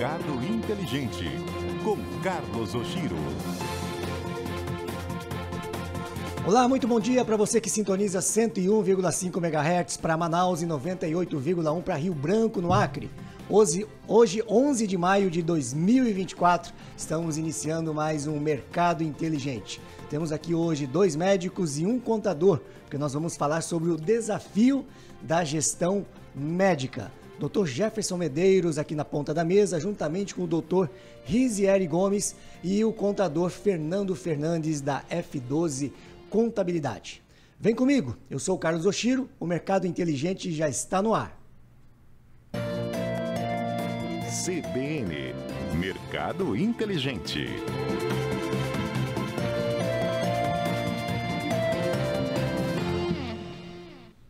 Mercado Inteligente, com Carlos Oshiro. Olá, muito bom dia para você que sintoniza 101,5 MHz para Manaus e 98,1 para Rio Branco, no Acre. Hoje, 11 de maio de 2024, estamos iniciando mais um Mercado Inteligente. Temos aqui hoje 2 médicos e um contador, porque nós vamos falar sobre o desafio da gestão médica. Dr. Jefferson Medeiros aqui na ponta da mesa, juntamente com o Dr. Rizieri Gomes e o contador Fernando Fernandes da F12 Contabilidade. Vem comigo, eu sou o Carlos Oshiro, o Mercado Inteligente já está no ar. CBN, Mercado Inteligente.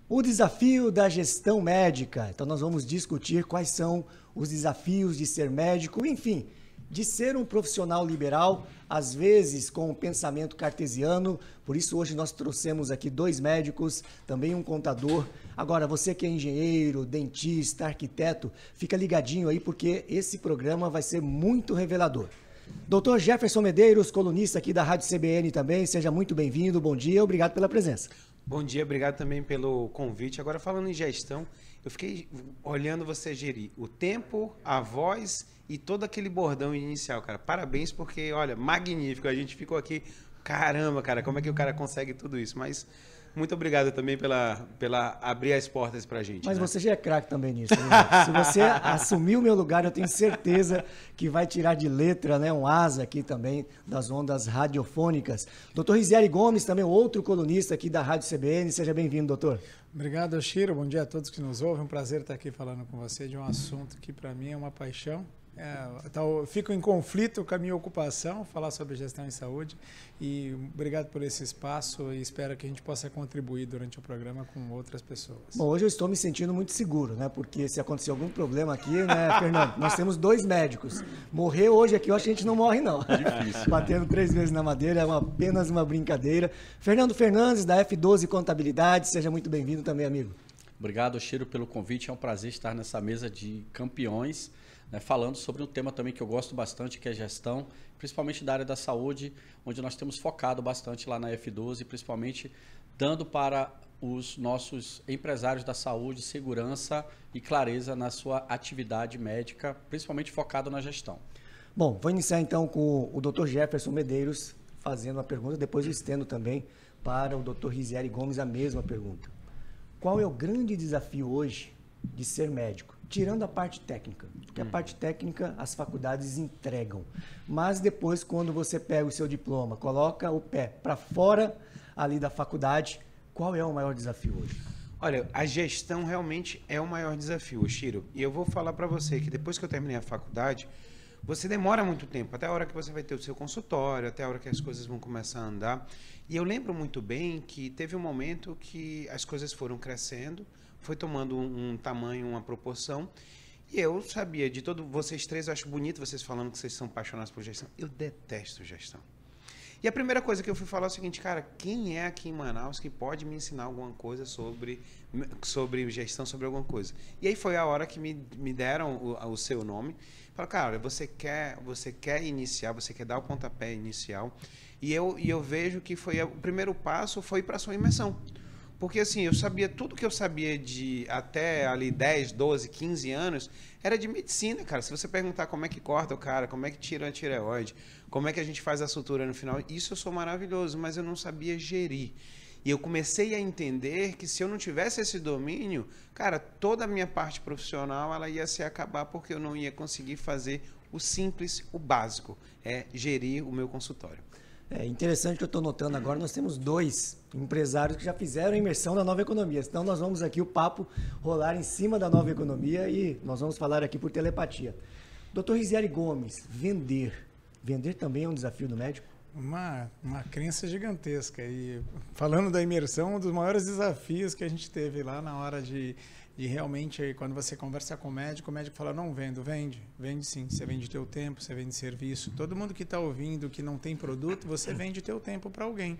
O desafio da gestão médica. Então nós vamos discutir quais são os desafios de ser médico, enfim, de ser um profissional liberal, às vezes com um pensamento cartesiano. Por isso hoje nós trouxemos aqui 2 médicos, também um contador. Agora, você que é engenheiro, dentista, arquiteto, fica ligadinho aí porque esse programa vai ser muito revelador. Dr. Jefferson Medeiros, colunista aqui da Rádio CBN também, seja muito bem-vindo, bom dia, obrigado pela presença. Bom dia, obrigado também pelo convite. Agora, falando em gestão, eu fiquei olhando você gerir o tempo, a voz e todo aquele bordão inicial, cara. Parabéns, porque, olha, magnífico. A gente ficou aqui, caramba, cara, como é que o cara consegue tudo isso? Mas muito obrigado também pela abrir as portas pra gente. Mas né? você já é craque também nisso. Né? Se você assumir o meu lugar, eu tenho certeza que vai tirar de letra, né, um asa aqui também das ondas radiofônicas. Dr. Rizieri Gomes, também outro colunista aqui da Rádio CBN. Seja bem-vindo, doutor. Obrigado, Oshiro. Bom dia a todos que nos ouvem. Um prazer estar aqui falando com você de um assunto que para mim é uma paixão. Eu fico em conflito com a minha ocupação, falar sobre gestão em saúde, e obrigado por esse espaço e espero que a gente possa contribuir durante o programa com outras pessoas. Bom, hoje eu estou me sentindo muito seguro, né? Porque se acontecer algum problema aqui, né, Fernando? Nós temos 2 médicos. Morrer hoje aqui, eu acho que a gente não morre, não. Difícil. Batendo 3 vezes na madeira é apenas uma brincadeira. Fernando Fernandes, da F12 Contabilidade, seja muito bem-vindo também, amigo. Obrigado, Oshiro, pelo convite. É um prazer estar nessa mesa de campeões, né, falando sobre um tema também que eu gosto bastante, que é gestão, principalmente da área da saúde, onde nós temos focado bastante lá na F12, principalmente dando para os nossos empresários da saúde segurança e clareza na sua atividade médica, principalmente focado na gestão. Bom, vou iniciar então com o Dr. Jefferson Medeiros fazendo uma pergunta, depois eu estendo também para o Dr. Rizieri Gomes a mesma pergunta. Qual é o grande desafio hoje de ser médico? Tirando a parte técnica, porque a parte técnica as faculdades entregam. Mas depois, quando você pega o seu diploma, coloca o pé para fora ali da faculdade, qual é o maior desafio hoje? Olha, a gestão realmente é o maior desafio, Chiro. E eu vou falar para você que depois que eu terminei a faculdade, você demora muito tempo, até a hora que você vai ter o seu consultório, até a hora que as coisas vão começar a andar. E eu lembro muito bem que teve um momento que as coisas foram crescendo, foi tomando um tamanho, uma proporção, e eu sabia de todos vocês 3, eu acho bonito vocês falando que vocês são apaixonados por gestão. Eu detesto gestão. E a primeira coisa que eu fui falar é o seguinte, cara, quem é aqui em Manaus que pode me ensinar alguma coisa sobre gestão, sobre alguma coisa? E aí foi a hora que me deram o seu nome. Falaram, cara, você quer iniciar, você quer dar o pontapé inicial. E eu vejo que o primeiro passo foi para a sua imersão. Porque assim, eu sabia tudo que eu sabia de até ali 10, 12, 15 anos, era de medicina, cara. Se você perguntar como é que corta o cara, como é que tira a tireoide, como é que a gente faz a sutura no final, isso eu sou maravilhoso, mas eu não sabia gerir. E eu comecei a entender que se eu não tivesse esse domínio, cara, toda a minha parte profissional ela ia se acabar porque eu não ia conseguir fazer o simples, o básico, gerir o meu consultório. É interessante que eu estou notando agora, nós temos 2 empresários que já fizeram a imersão da nova economia. Então nós vamos aqui, o papo rolar em cima da nova economia e nós vamos falar aqui por telepatia. Dr. Rizieri Gomes, vender. Vender também é um desafio do médico? Uma crença gigantesca. E falando da imersão, um dos maiores desafios que a gente teve lá na hora de de realmente, quando você conversa com o médico fala, não vendo, vende sim, você vende teu tempo, você vende serviço, todo mundo que está ouvindo que não tem produto, você vende teu tempo para alguém.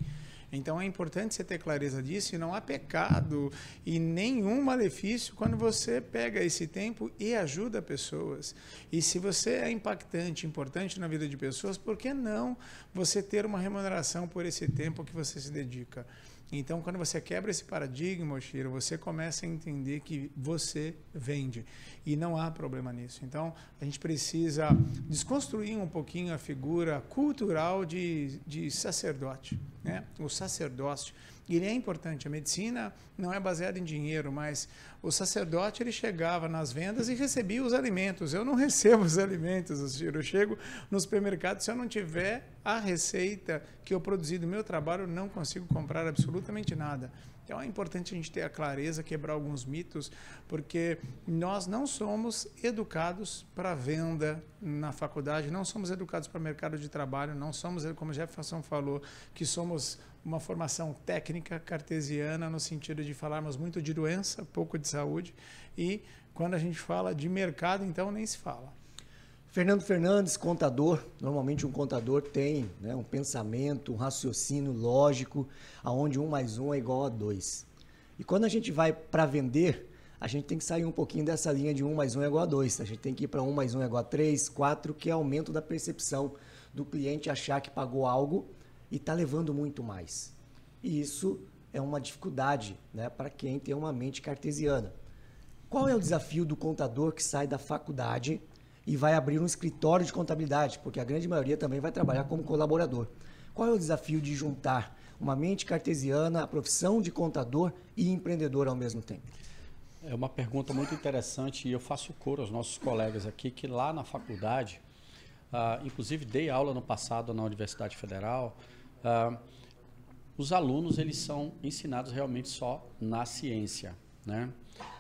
Então é importante você ter clareza disso, e não há pecado e nenhum malefício quando você pega esse tempo e ajuda pessoas. E se você é impactante, importante na vida de pessoas, por que não você ter uma remuneração por esse tempo que você se dedica? Então, quando você quebra esse paradigma, Oshiro, você começa a entender que você vende e não há problema nisso. Então, a gente precisa desconstruir um pouquinho a figura cultural de sacerdote, né? O sacerdócio, ele é importante. A medicina não é baseada em dinheiro, mas o sacerdote, ele chegava nas vendas e recebia os alimentos. Eu não recebo os alimentos, Oshiro. Eu chego no supermercado, se eu não tiver a receita que eu produzi do meu trabalho, eu não consigo comprar absolutamente nada. Então é importante a gente ter a clareza, quebrar alguns mitos, porque nós não somos educados para venda na faculdade, não somos educados para mercado de trabalho, não somos, como Jefferson falou, que somos uma formação técnica cartesiana, no sentido de falarmos muito de doença, pouco de saúde, e quando a gente fala de mercado, então nem se fala. Fernando Fernandes, contador. Normalmente um contador tem, né, um pensamento, um raciocínio lógico, onde 1 mais 1 é igual a 2. E quando a gente vai para vender, a gente tem que sair um pouquinho dessa linha de 1 mais 1 é igual a 2. A gente tem que ir para 1 mais 1 é igual a 3, 4, que é aumento da percepção do cliente achar que pagou algo e está levando muito mais. E isso é uma dificuldade, né, para quem tem uma mente cartesiana. Qual é o desafio do contador que sai da faculdade e vai abrir um escritório de contabilidade? Porque a grande maioria também vai trabalhar como colaborador. Qual é o desafio de juntar uma mente cartesiana, a profissão de contador e empreendedor ao mesmo tempo? É uma pergunta muito interessante, e eu faço coro aos nossos colegas aqui, que lá na faculdade, inclusive dei aula no passado na Universidade Federal, os alunos, eles são ensinados realmente só na ciência, né?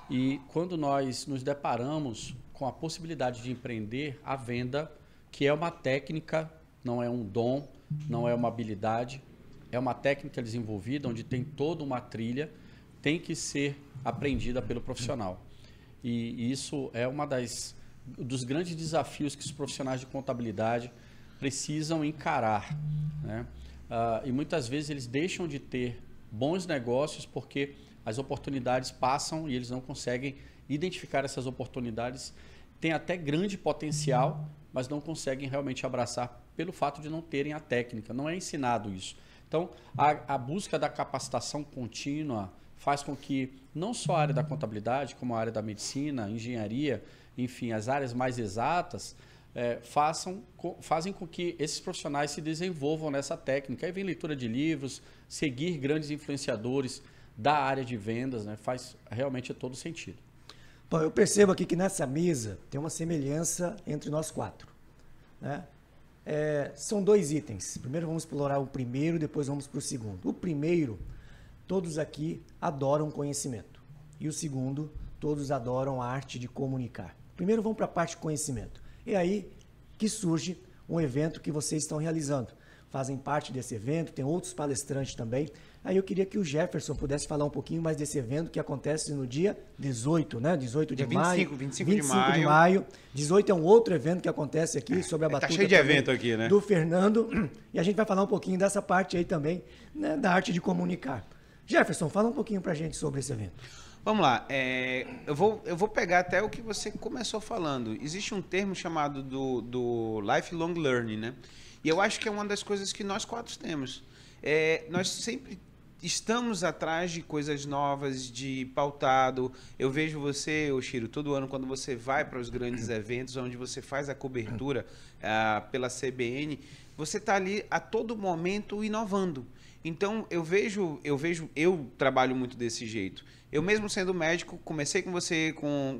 E quando nós nos deparamos com a possibilidade de empreender, a venda, que é uma técnica, não é um dom, não é uma habilidade, é uma técnica desenvolvida onde tem toda uma trilha, tem que ser aprendida pelo profissional. E isso é uma dos grandes desafios que os profissionais de contabilidade precisam encarar, né? E muitas vezes eles deixam de ter bons negócios porque as oportunidades passam e eles não conseguem identificar essas oportunidades. Tem até grande potencial, mas não conseguem realmente abraçar pelo fato de não terem a técnica. Não é ensinado isso. Então, a busca da capacitação contínua faz com que não só a área da contabilidade, como a área da medicina, engenharia, enfim, as áreas mais exatas, fazem com que esses profissionais se desenvolvam nessa técnica. Aí vem leitura de livros, seguir grandes influenciadores da área de vendas, né? Faz realmente todo sentido. Bom, eu percebo aqui que nessa mesa tem uma semelhança entre nós 4, né? São 2 itens. Primeiro vamos explorar o primeiro, depois vamos para o segundo. O primeiro, todos aqui adoram conhecimento. E o segundo, todos adoram a arte de comunicar. Primeiro vamos para a parte de conhecimento. É aí que surge um evento que vocês estão realizando. Fazem parte desse evento, tem outros palestrantes também. Aí eu queria que o Jefferson pudesse falar um pouquinho mais desse evento que acontece no dia 18, né? 18 de maio. 25 de maio. 18 é um outro evento que acontece aqui sobre a batuta. Tá cheio de evento aqui, né? Do Fernando. E a gente vai falar um pouquinho dessa parte aí também, né, da arte de comunicar. Jefferson, fala um pouquinho pra gente sobre esse evento. Vamos lá, eu vou pegar até o que você começou falando. Existe um termo chamado do lifelong learning, né? E eu acho que é uma das coisas que nós 4 temos. Nós sempre estamos atrás de coisas novas, de pautado. Eu vejo você, Oshiro, todo ano quando você vai para os grandes eventos, onde você faz a cobertura pela CBN, você está ali a todo momento inovando. Então, eu trabalho muito desse jeito. Eu mesmo sendo médico, comecei com você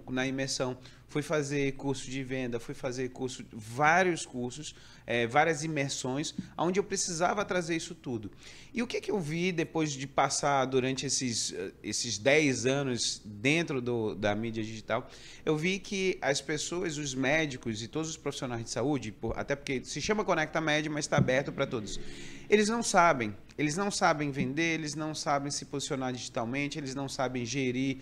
na imersão, fui fazer curso de venda, fui fazer vários cursos, várias imersões, onde eu precisava trazer isso tudo. E o que eu vi depois de passar durante esses 10 anos dentro da mídia digital? Eu vi que as pessoas, os médicos e todos os profissionais de saúde, até porque se chama Conecta Med, mas está aberto para todos, eles não sabem Eles não sabem vender, eles não sabem se posicionar digitalmente, eles não sabem gerir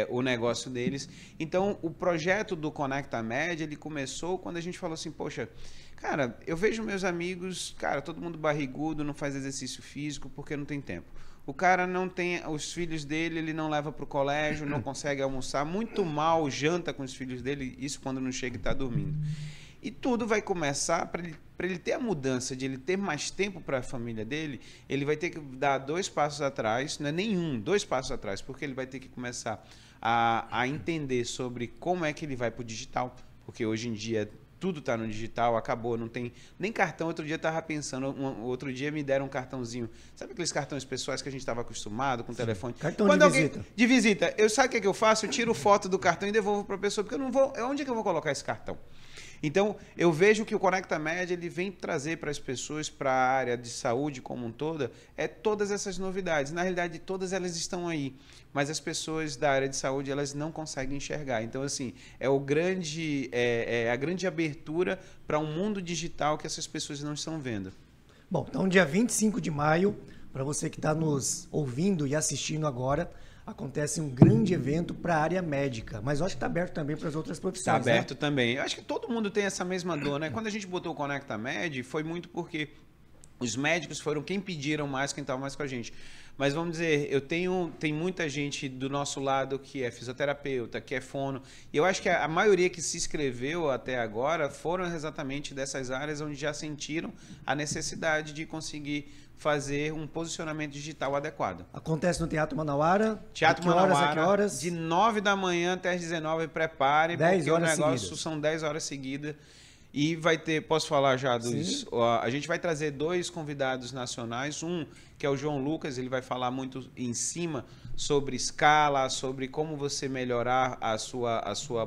o negócio deles. Então, o projeto do Conecta Med, ele começou quando a gente falou assim, poxa, cara, eu vejo meus amigos, cara, todo mundo barrigudo, não faz exercício físico porque não tem tempo. O cara não tem, os filhos dele, ele não leva para o colégio, não consegue almoçar, muito mal janta com os filhos dele, isso quando não chega e está dormindo. E tudo vai começar, para ele ter a mudança, de ele ter mais tempo para a família dele, ele vai ter que dar 2 passos atrás, não é nenhum, 2 passos atrás, porque ele vai ter que começar a entender sobre como é que ele vai para o digital, porque hoje em dia tudo está no digital, acabou, não tem nem cartão. Outro dia eu estava pensando, outro dia me deram um cartãozinho, sabe aqueles cartões pessoais que a gente estava acostumado, com telefone? Cartão Quando de alguém, visita. de visita. Sabe o que eu faço? Eu tiro foto do cartão e devolvo para a pessoa, porque eu não vou, onde é que eu vou colocar esse cartão? Então, eu vejo que o Conecta Med, ele vem trazer para as pessoas, para a área de saúde como um todo, todas essas novidades. Na realidade, todas elas estão aí, mas as pessoas da área de saúde, elas não conseguem enxergar. Então, assim, é a grande abertura para um mundo digital que essas pessoas não estão vendo. Bom, então dia 25 de maio, para você que está nos ouvindo e assistindo agora, acontece um grande evento para a área médica, mas eu acho que está aberto também para as outras profissões. Está aberto, né? Também. Eu acho que todo mundo tem essa mesma dor, né? Quando a gente botou o Conecta Med, foi muito porque os médicos foram quem pediram mais, quem estava mais com a gente. Mas vamos dizer, tem muita gente do nosso lado que é fisioterapeuta, que é fono, e eu acho que a maioria que se inscreveu até agora foram exatamente dessas áreas onde já sentiram a necessidade de conseguir fazer um posicionamento digital adequado. Acontece no Teatro Manauara. Teatro Manauara, a que horas? De 9 da manhã até as 19, prepare, 10 porque horas o negócio seguidas. São 10 horas seguidas. E vai ter, posso falar já dos... A gente vai trazer 2 convidados nacionais, um que é o João Lucas, ele vai falar muito em cima sobre escala, sobre como você melhorar a sua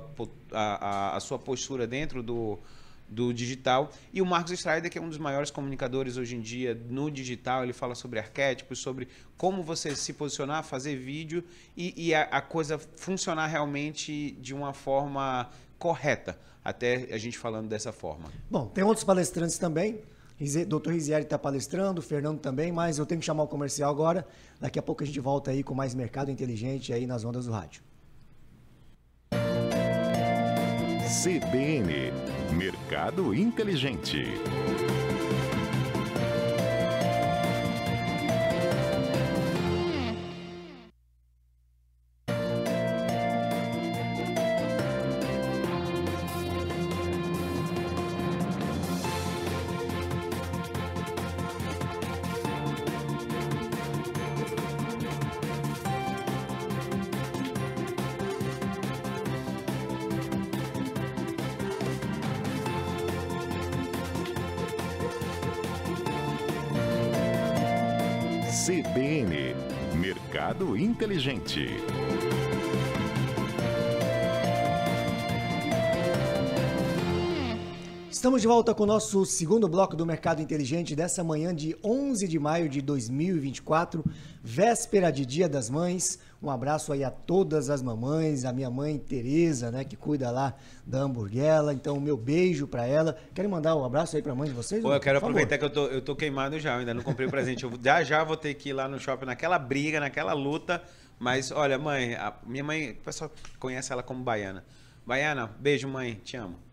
postura dentro do digital. E o Marcos Strider, que é um dos maiores comunicadores hoje em dia no digital, ele fala sobre arquétipos, sobre como você se posicionar, fazer vídeo e a coisa funcionar realmente de uma forma correta, até a gente falando dessa forma. Bom, tem outros palestrantes também. Dr. Rizieri está palestrando, o Fernando também, mas eu tenho que chamar o comercial agora. Daqui a pouco a gente volta aí com mais Mercado Inteligente aí nas ondas do rádio. CBN, Mercado Inteligente. CBN, Mercado Inteligente. Estamos de volta com o nosso segundo bloco do Mercado Inteligente dessa manhã de 11 de maio de 2024, véspera de Dia das Mães. Um abraço aí a todas as mamães, a minha mãe Tereza, né, que cuida lá da Hamburguela. Então, meu beijo para ela. Querem mandar um abraço aí para a mãe de vocês? Pô, eu quero aproveitar que eu tô queimado já, eu ainda não comprei o presente. Eu já vou ter que ir lá no shopping naquela briga, naquela luta. Mas, olha, mãe, minha mãe, o pessoal conhece ela como Baiana. Baiana, beijo, mãe, te amo.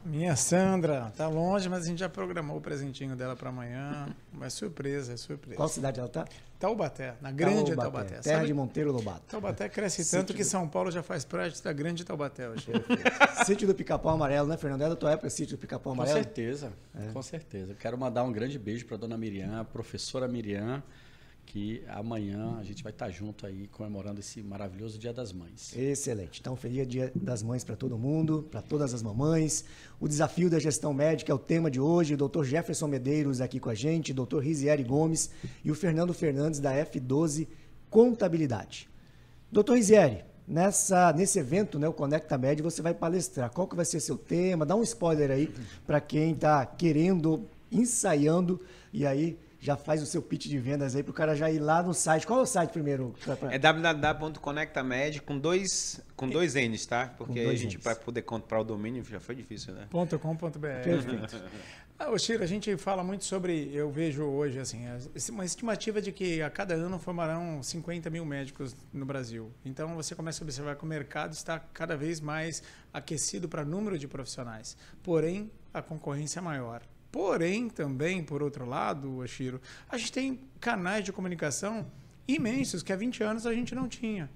Minha Sandra, tá longe, mas a gente já programou o presentinho dela para amanhã. Mas surpresa, é surpresa. Qual cidade ela tá? Taubaté, na grande Taubaté. Terra Sabe? de Monteiro Lobato. Taubaté cresce tanto que São Paulo já faz parte da grande Taubaté hoje. Sítio do Pica-Pau Amarelo, né, Fernando? É da tua época, Sítio do Pica-Pau Amarelo? Com certeza. Quero mandar um grande beijo para dona Miriam, a professora Miriam, que amanhã a gente vai estar junto aí comemorando esse maravilhoso Dia das Mães. Excelente. Então, feliz Dia das Mães para todo mundo, para todas as mamães. O desafio da gestão médica é o tema de hoje. O Dr. Jefferson Medeiros aqui com a gente, o Dr. Rizieri Gomes e o Fernando Fernandes da F12 Contabilidade. Dr. Rizieri, nesse evento, né, o Conecta Med, você vai palestrar. Qual que vai ser seu tema? Dá um spoiler aí para quem está querendo, ensaiando e aí já faz o seu pitch de vendas aí para o cara já ir lá no site. Qual é o site primeiro? É www.conectamed com dois N's, tá? Porque a gente, para poder comprar o domínio, já foi difícil, né? .com.br. Perfeito. Chiro, a gente fala muito sobre, eu vejo hoje, assim, uma estimativa de que a cada ano formarão 50 mil médicos no Brasil. Então, você começa a observar que o mercado está cada vez mais aquecido para número de profissionais. Porém, a concorrência é maior. Porém, também, por outro lado, Chiro, a gente tem canais de comunicação imensos que há 20 anos a gente não tinha.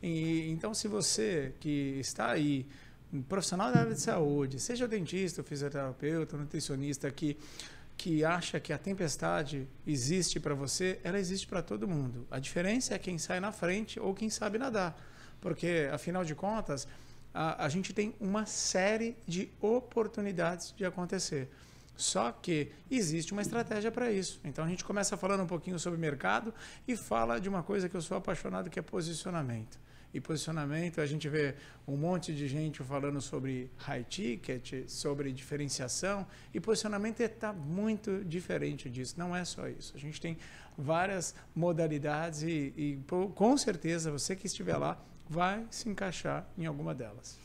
Então, se você que está aí, um profissional da área de saúde, seja o dentista, o fisioterapeuta, o nutricionista, que acha que a tempestade existe para você, ela existe para todo mundo. A diferença é quem sai na frente ou quem sabe nadar. Porque, afinal de contas, a gente tem uma série de oportunidades de acontecer. Só que existe uma estratégia para isso. Então, a gente começa falando um pouquinho sobre mercado e fala de uma coisa que eu sou apaixonado, que é posicionamento. E posicionamento, a gente vê um monte de gente falando sobre high ticket, sobre diferenciação, e posicionamento está muito diferente disso, não é só isso. A gente tem várias modalidades e com certeza você que estiver lá vai se encaixar em alguma delas.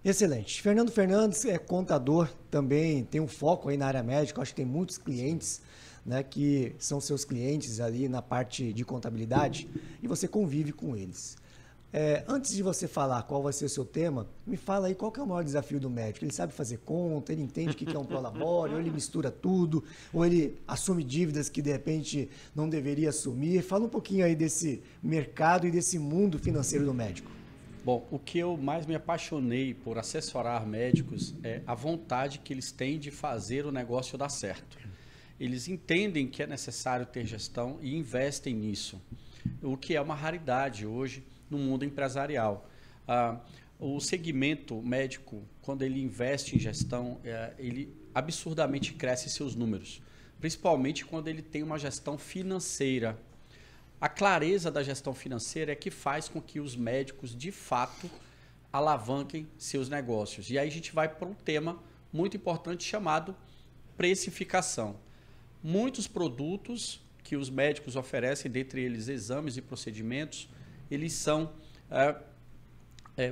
Excelente. Fernando Fernandes é contador, também tem um foco aí na área médica, acho que tem muitos clientes, né, que são seus clientes ali na parte de contabilidade e você convive com eles. Antes de você falar qual vai ser o seu tema, me fala aí qual que é o maior desafio do médico. Ele sabe fazer conta, ele entende o que é um prolabore, ou ele mistura tudo, ou ele assume dívidas que de repente não deveria assumir. Fala um pouquinho aí desse mercado e desse mundo financeiro do médico. Bom, o que eu mais me apaixonei por assessorar médicos é a vontade que eles têm de fazer o negócio dar certo. Eles entendem que é necessário ter gestão e investem nisso, o que é uma raridade hoje no mundo empresarial. O segmento médico, quando ele investe em gestão, ele absurdamente cresce seus números, principalmente quando ele tem uma gestão financeira. A clareza da gestão financeira é que faz com que os médicos, de fato, alavanquem seus negócios. E aí a gente vai para um tema muito importante chamado precificação. Muitos produtos que os médicos oferecem, dentre eles exames e procedimentos, eles são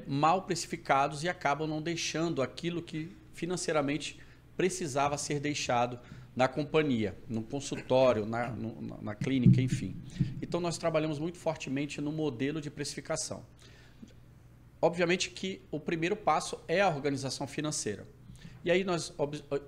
mal precificados e acabam não deixando aquilo que financeiramente precisava ser deixado na companhia, no consultório, na clínica, enfim. Então, nós trabalhamos muito fortemente no modelo de precificação. Obviamente que o primeiro passo é a organização financeira. E aí nós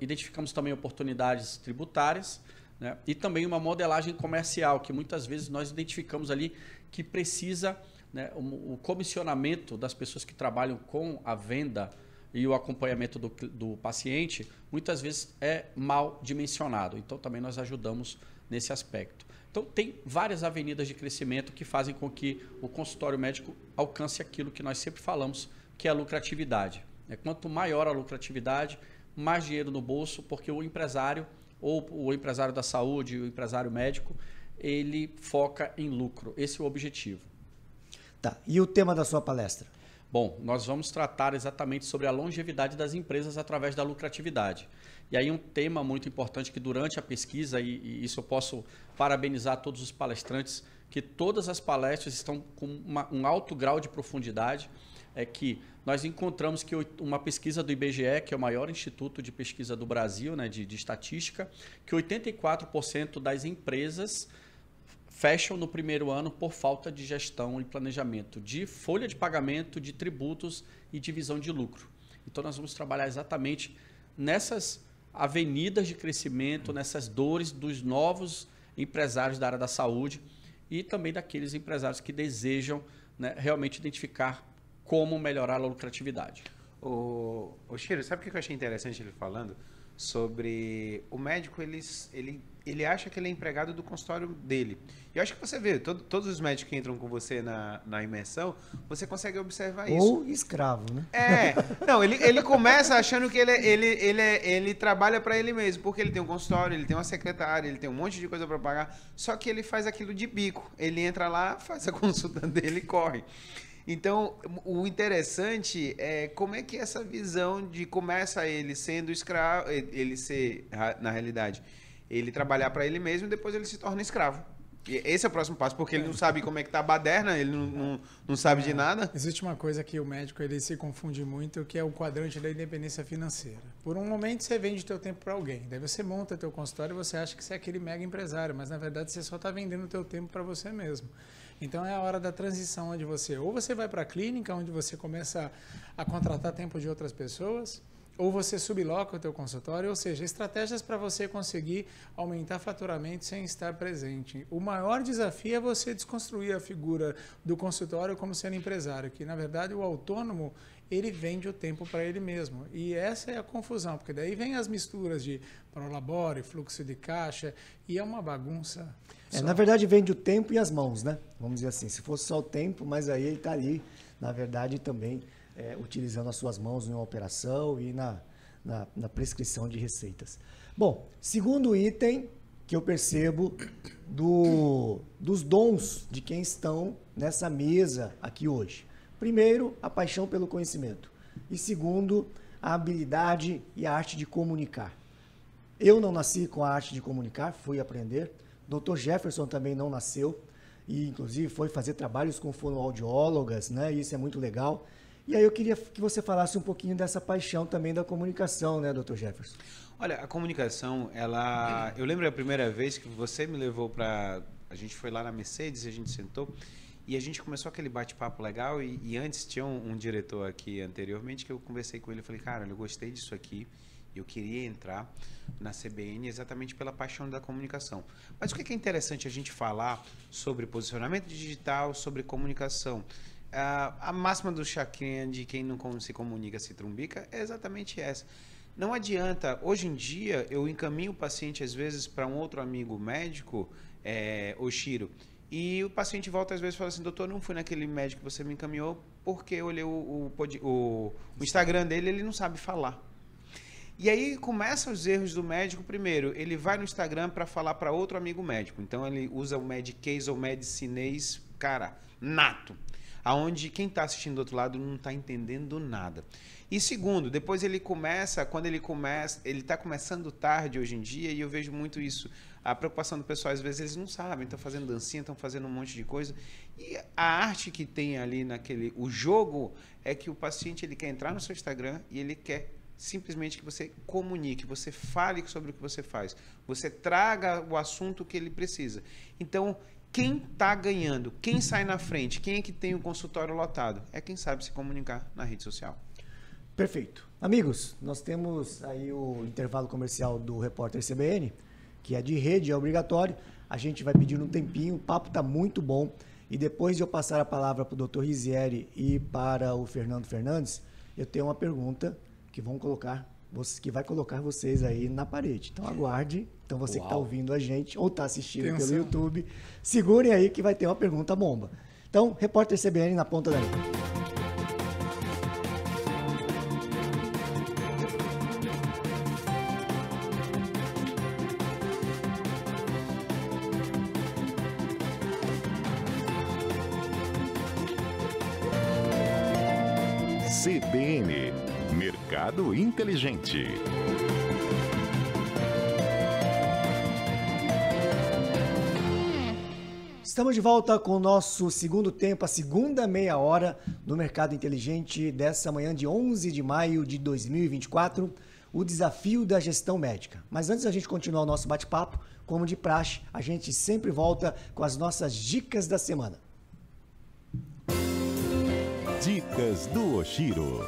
identificamos também oportunidades tributárias, né? E também uma modelagem comercial, que muitas vezes nós identificamos ali que precisa, né, o comissionamento das pessoas que trabalham com a venda e o acompanhamento do paciente, muitas vezes é mal dimensionado. Então, também nós ajudamos nesse aspecto. Então, tem várias avenidas de crescimento que fazem com que o consultório médico alcance aquilo que nós sempre falamos, que é a lucratividade. Quanto maior a lucratividade, mais dinheiro no bolso, porque o empresário, ou o empresário da saúde, o empresário médico, ele foca em lucro. Esse é o objetivo. Tá. E o tema da sua palestra? Bom, nós vamos tratar exatamente sobre a longevidade das empresas através da lucratividade. E aí um tema muito importante que durante a pesquisa, e isso eu posso parabenizar todos os palestrantes, que todas as palestras estão com um alto grau de profundidade, é que nós encontramos que uma pesquisa do IBGE, que é o maior instituto de pesquisa do Brasil, né, de estatística, que 84% das empresas fecham no primeiro ano por falta de gestão e planejamento, de folha de pagamento, de tributos e divisão de lucro. Então, nós vamos trabalhar exatamente nessas avenidas de crescimento, nessas dores dos novos empresários da área da saúde e também daqueles empresários que desejam, né, realmente identificar como melhorar a lucratividade. Chiro, sabe o que eu achei interessante ele falando? Sobre o médico, ele acha que ele é empregado do consultório dele. E eu acho que você vê, todos os médicos que entram com você na imersão, você consegue observar isso. Ou escravo, né? Não, ele começa achando que ele trabalha para ele mesmo, porque ele tem um consultório, ele tem uma secretária, ele tem um monte de coisa para pagar, só que ele faz aquilo de bico. Ele entra lá, faz a consulta dele e corre. Então, o interessante é como é que essa visão de começa ele sendo escravo, ele ser, na realidade, ele trabalhar para ele mesmo e depois ele se torna escravo. E esse é o próximo passo, porque ele não sabe como é que tá a baderna, ele não sabe de nada. Existe uma coisa que o médico ele se confunde muito, que é o quadrante da independência financeira. Por um momento você vende teu tempo para alguém, daí você monta teu consultório e você acha que você é aquele mega empresário, mas na verdade você só está vendendo teu tempo para você mesmo. Então é a hora da transição, onde ou você vai para a clínica, onde você começa a contratar tempo de outras pessoas, ou você subloca o teu consultório, ou seja, estratégias para você conseguir aumentar faturamento sem estar presente. O maior desafio é você desconstruir a figura do consultório como sendo empresário, que na verdade o autônomo, ele vende o tempo para ele mesmo. E essa é a confusão, porque daí vem as misturas de prolabore, fluxo de caixa, e é uma bagunça. Na verdade vende o tempo e as mãos, né? Vamos dizer assim, se fosse só o tempo, mas aí ele está ali, na verdade também... utilizando as suas mãos em uma operação e na prescrição de receitas. Bom, segundo item que eu percebo dos dons de quem estão nessa mesa aqui hoje. Primeiro, a paixão pelo conhecimento. E segundo, a habilidade e a arte de comunicar. Eu não nasci com a arte de comunicar, fui aprender. Dr. Jefferson também não nasceu e inclusive foi fazer trabalhos com fonoaudiólogas, né? E isso é muito legal. E aí eu queria que você falasse um pouquinho dessa paixão também da comunicação, né, Dr. Jefferson? Olha, a comunicação, eu lembro a primeira vez que você me levou para... A gente foi lá na Mercedes, a gente sentou e a gente começou aquele bate-papo legal e antes tinha um diretor aqui anteriormente que eu conversei com ele e falei, cara, eu gostei disso aqui, eu queria entrar na CBN exatamente pela paixão da comunicação. Mas o que é interessante a gente falar sobre posicionamento digital, sobre comunicação? A máxima do Chacrinha de quem não se comunica se trumbica é exatamente essa. Não adianta, hoje em dia, eu encaminho o paciente às vezes para um outro amigo médico, Oshiro, e o paciente volta às vezes e fala assim, doutor, não fui naquele médico que você me encaminhou porque eu olhei o Instagram dele, ele não sabe falar. E aí começam os erros do médico. Primeiro, ele vai no Instagram para falar para outro amigo médico, então ele usa o Medicase ou Medicinês, cara, nato. Aonde quem está assistindo do outro lado não está entendendo nada. E segundo, depois ele está começando tarde hoje em dia e eu vejo muito isso. A preocupação do pessoal, às vezes eles não sabem, estão fazendo dancinha, estão fazendo um monte de coisa. E a arte que tem ali o jogo é que o paciente ele quer entrar no seu Instagram e ele quer simplesmente que você comunique, você fale sobre o que você faz, você traga o assunto que ele precisa. Então, quem está ganhando, quem sai na frente, quem é que tem o consultório lotado? É quem sabe se comunicar na rede social. Perfeito. Amigos, nós temos aí o intervalo comercial do Repórter CBN, que é de rede, é obrigatório. A gente vai pedir um tempinho, o papo está muito bom. E depois de eu passar a palavra para o Dr. Rizieri e para o Fernando Fernandes, eu tenho uma pergunta que vai colocar vocês aí na parede. Então aguarde. Então você que está ouvindo a gente ou está assistindo pelo YouTube, segurem aí que vai ter uma pergunta bomba. Então, Repórter CBN na ponta da língua. CBN, Mercado Inteligente. Estamos de volta com o nosso segundo tempo, a segunda meia hora do Mercado Inteligente dessa manhã de 11 de maio de 2024, o desafio da gestão médica. Mas antes da gente continuar o nosso bate-papo, como de praxe, a gente sempre volta com as nossas dicas da semana. Dicas do Oshiro.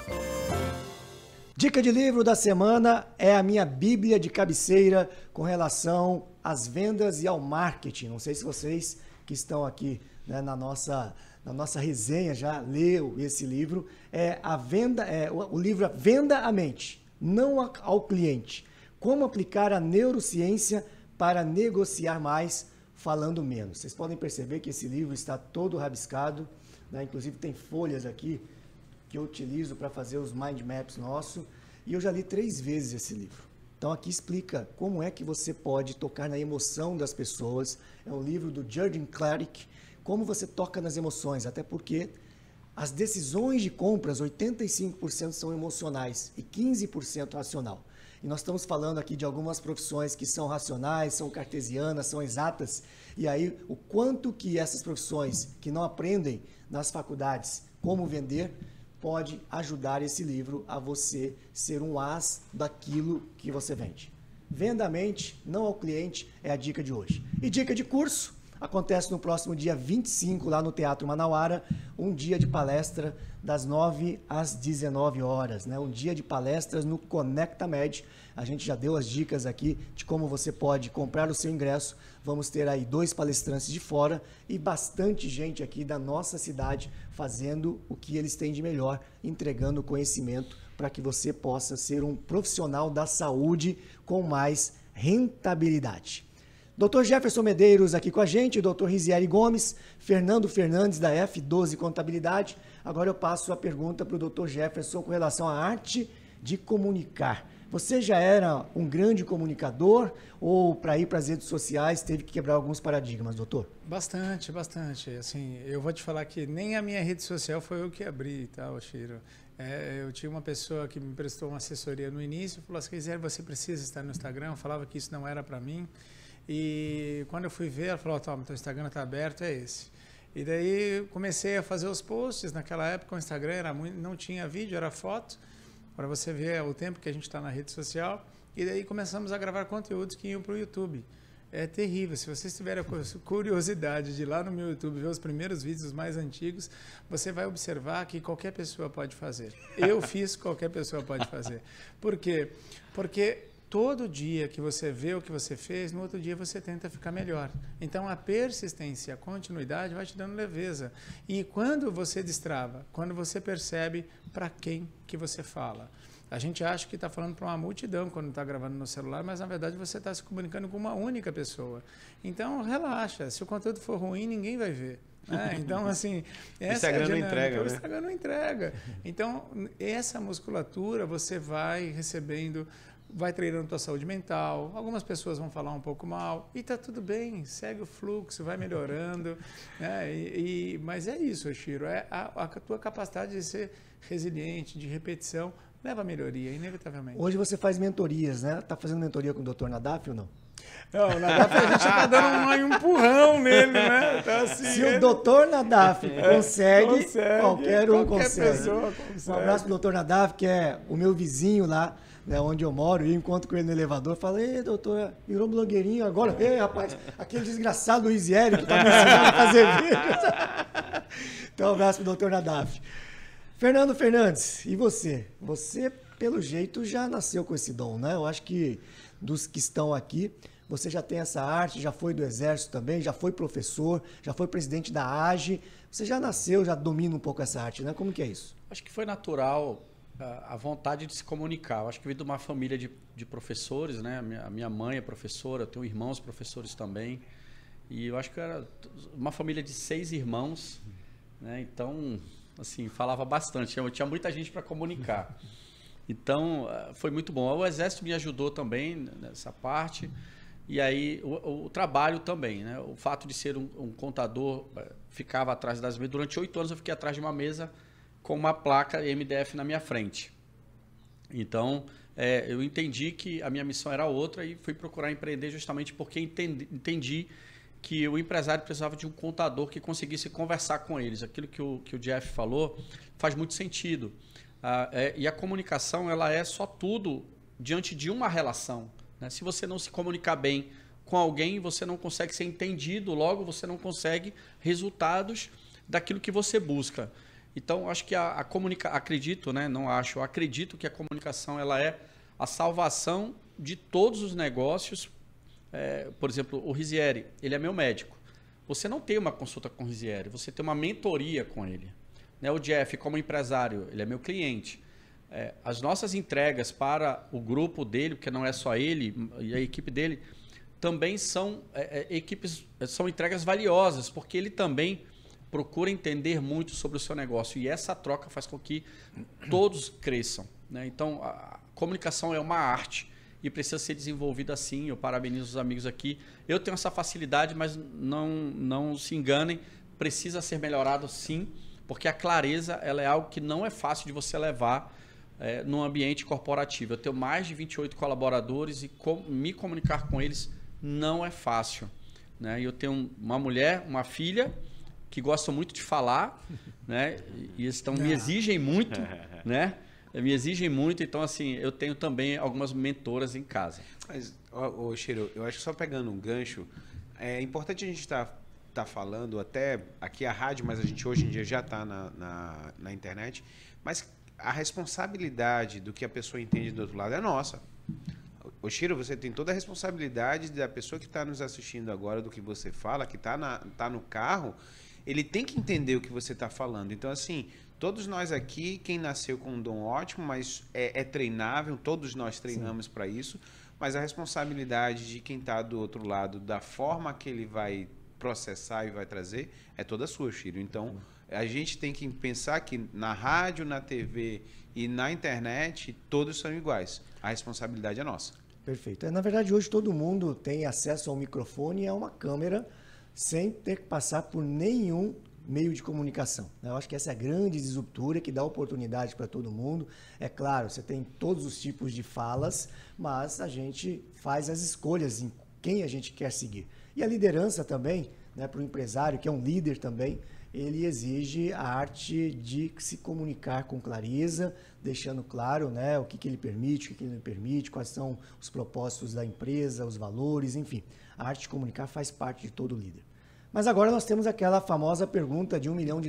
Dica de livro da semana é a minha bíblia de cabeceira com relação às vendas e ao marketing. Não sei se vocês que estão aqui, né, na nossa resenha já leu esse livro. O livro Venda à Mente, não ao cliente. Como aplicar a neurociência para negociar mais, falando menos. Vocês podem perceber que esse livro está todo rabiscado, né? Inclusive tem folhas aqui que eu utilizo para fazer os mind maps nossos. E eu já li 3 vezes esse livro. Então aqui explica como é que você pode tocar na emoção das pessoas. É um livro do Jürgen Klarik, como você toca nas emoções, até porque as decisões de compras, 85% são emocionais e 15% racional. E nós estamos falando aqui de algumas profissões que são racionais, são cartesianas, são exatas. E aí, o quanto que essas profissões que não aprendem nas faculdades como vender, pode ajudar esse livro a você ser um as daquilo que você vende. Venda à mente, não ao cliente, é a dica de hoje. E dica de curso, acontece no próximo dia 25, lá no Teatro Manauara, um dia de palestra das 9 às 19 horas, né? Um dia de palestras no ConectaMed. A gente já deu as dicas aqui de como você pode comprar o seu ingresso. Vamos ter aí 2 palestrantes de fora e bastante gente aqui da nossa cidade fazendo o que eles têm de melhor, entregando conhecimento para que você possa ser um profissional da saúde com mais rentabilidade. Dr. Jefferson Medeiros aqui com a gente, Dr. Rizieri Gomes, Fernando Fernandes da F12 Contabilidade. Agora eu passo a pergunta para o Dr. Jefferson com relação à arte de comunicar. Você já era um grande comunicador ou para ir para as redes sociais teve que quebrar alguns paradigmas, doutor? Bastante, bastante. Assim, eu vou te falar que nem a minha rede social foi eu que abri, tá, Oshiro? Eu tinha uma pessoa que me prestou uma assessoria no início, falou assim, Rizieri, você precisa estar no Instagram, eu falava que isso não era para mim. E quando eu fui ver, ela falou, toma, teu Instagram está aberto, é esse. E daí comecei a fazer os posts. Naquela época o Instagram era não tinha vídeo, era foto, para você ver o tempo que a gente está na rede social. E daí começamos a gravar conteúdos que iam para o YouTube. É terrível. Se vocês tiverem a curiosidade de ir lá no meu YouTube ver os primeiros vídeos mais antigos, você vai observar que qualquer pessoa pode fazer. Eu fiz, qualquer pessoa pode fazer. Por quê? Porque todo dia que você vê o que você fez, no outro dia você tenta ficar melhor. Então, a persistência, a continuidade vai te dando leveza. E quando você destrava, quando você percebe para quem que você fala. A gente acha que está falando para uma multidão quando está gravando no celular, mas, na verdade, você está se comunicando com uma única pessoa. Então, relaxa. Se o conteúdo for ruim, ninguém vai ver. Então, assim, essa Instagram é a não entrega, né? O Instagram não entrega. Então, essa musculatura você vai recebendo, vai treinando tua saúde mental. Algumas pessoas vão falar um pouco mal e tá tudo bem, segue o fluxo, vai melhorando, né? Mas é isso, Oshiro, é a tua capacidade de ser resiliente, de repetição, leva a melhoria, inevitavelmente. Hoje você faz mentorias, né? Tá fazendo mentoria com o Dr. Nadaf ou não? Não, o Nadaf a gente tá dando um empurrão nele, né? Tá assim, se o Dr. Nadaf consegue, qualquer um consegue. Pessoa consegue. Um abraço pro Dr. Nadaf, que é o meu vizinho lá, né, onde eu moro, e eu encontro com ele no elevador, falo, ei, doutor, virou blogueirinho agora? Ei, rapaz, aquele desgraçado Rizieri que tá me ensinando a fazer vídeos. Então, um abraço pro Dr. Nadaf. Fernando Fernandes, e você? Você, pelo jeito, já nasceu com esse dom, né? Eu acho que dos que estão aqui, você já tem essa arte, já foi do Exército também, já foi professor, já foi presidente da AGE. Você já nasceu, já domina um pouco essa arte, né? Como que é isso? Acho que foi natural a vontade de se comunicar. Eu acho que veio de uma família de professores, né? A minha mãe é professora, eu tenho irmãos professores também. E eu acho que era uma família de 6 irmãos, né? Então, assim, falava bastante. Eu tinha muita gente para comunicar. Então, foi muito bom. O Exército me ajudou também nessa parte. E aí, o trabalho também, né? O fato de ser um contador, ficava atrás das mesas. Durante 8 anos eu fiquei atrás de uma mesa com uma placa MDF na minha frente. Então, eu entendi que a minha missão era outra e fui procurar empreender justamente porque entendi que o empresário precisava de um contador que conseguisse conversar com eles. Aquilo que o Jeff falou faz muito sentido. E a comunicação, ela é só tudo diante de uma relação, né? Se você não se comunicar bem com alguém, você não consegue ser entendido, logo você não consegue resultados daquilo que você busca. Então, acho que a comunicação, acredito, né? Não acho, eu acredito que a comunicação ela é a salvação de todos os negócios. Por exemplo, o Rizieri, ele é meu médico. Você não tem uma consulta com o Rizieri, você tem uma mentoria com ele. Né? O Jeff, como empresário, ele é meu cliente. As nossas entregas para o grupo dele, porque não é só ele e a equipe dele, também são entregas valiosas, porque ele também procura entender muito sobre o seu negócio e essa troca faz com que todos cresçam, né? Então, a comunicação é uma arte e precisa ser desenvolvida assim. Eu parabenizo os amigos aqui. Eu tenho essa facilidade, mas não se enganem, precisa ser melhorado sim, porque a clareza ela é algo que não é fácil de você levar no ambiente corporativo. Eu tenho mais de 28 colaboradores e me comunicar com eles não é fácil, né? Eu tenho uma mulher, uma filha que gostam muito de falar, né? E me exigem muito, né? Me exigem muito, então assim, eu tenho também algumas mentoras em casa. Mas, Chiro, eu acho que só pegando um gancho, é importante a gente estar falando, até aqui a rádio, mas a gente hoje em dia já está na internet, mas a responsabilidade do que a pessoa entende do outro lado é nossa. Chiro, você tem toda a responsabilidade da pessoa que está nos assistindo agora, do que você fala, que está no carro, ele tem que entender o que você está falando. Então, assim, todos nós aqui, quem nasceu com um dom ótimo, mas é treinável, todos nós treinamos para isso, mas a responsabilidade de quem está do outro lado, da forma que ele vai processar e vai trazer, é toda sua, Chiro. Então, a gente tem que pensar que na rádio, na TV e na internet, todos são iguais. A responsabilidade é nossa. Perfeito. Na verdade, hoje todo mundo tem acesso ao microfone e a uma câmera sem ter que passar por nenhum meio de comunicação. Eu acho que essa é a grande disruptura que dá oportunidade para todo mundo. É claro, você tem todos os tipos de falas, mas a gente faz as escolhas em quem a gente quer seguir. E a liderança também, né, para o empresário, que é um líder também, ele exige a arte de se comunicar com clareza, deixando claro, né, o que ele permite, o que ele não permite, quais são os propósitos da empresa, os valores, enfim. A arte de comunicar faz parte de todo líder. Mas agora nós temos aquela famosa pergunta de $1 milhão,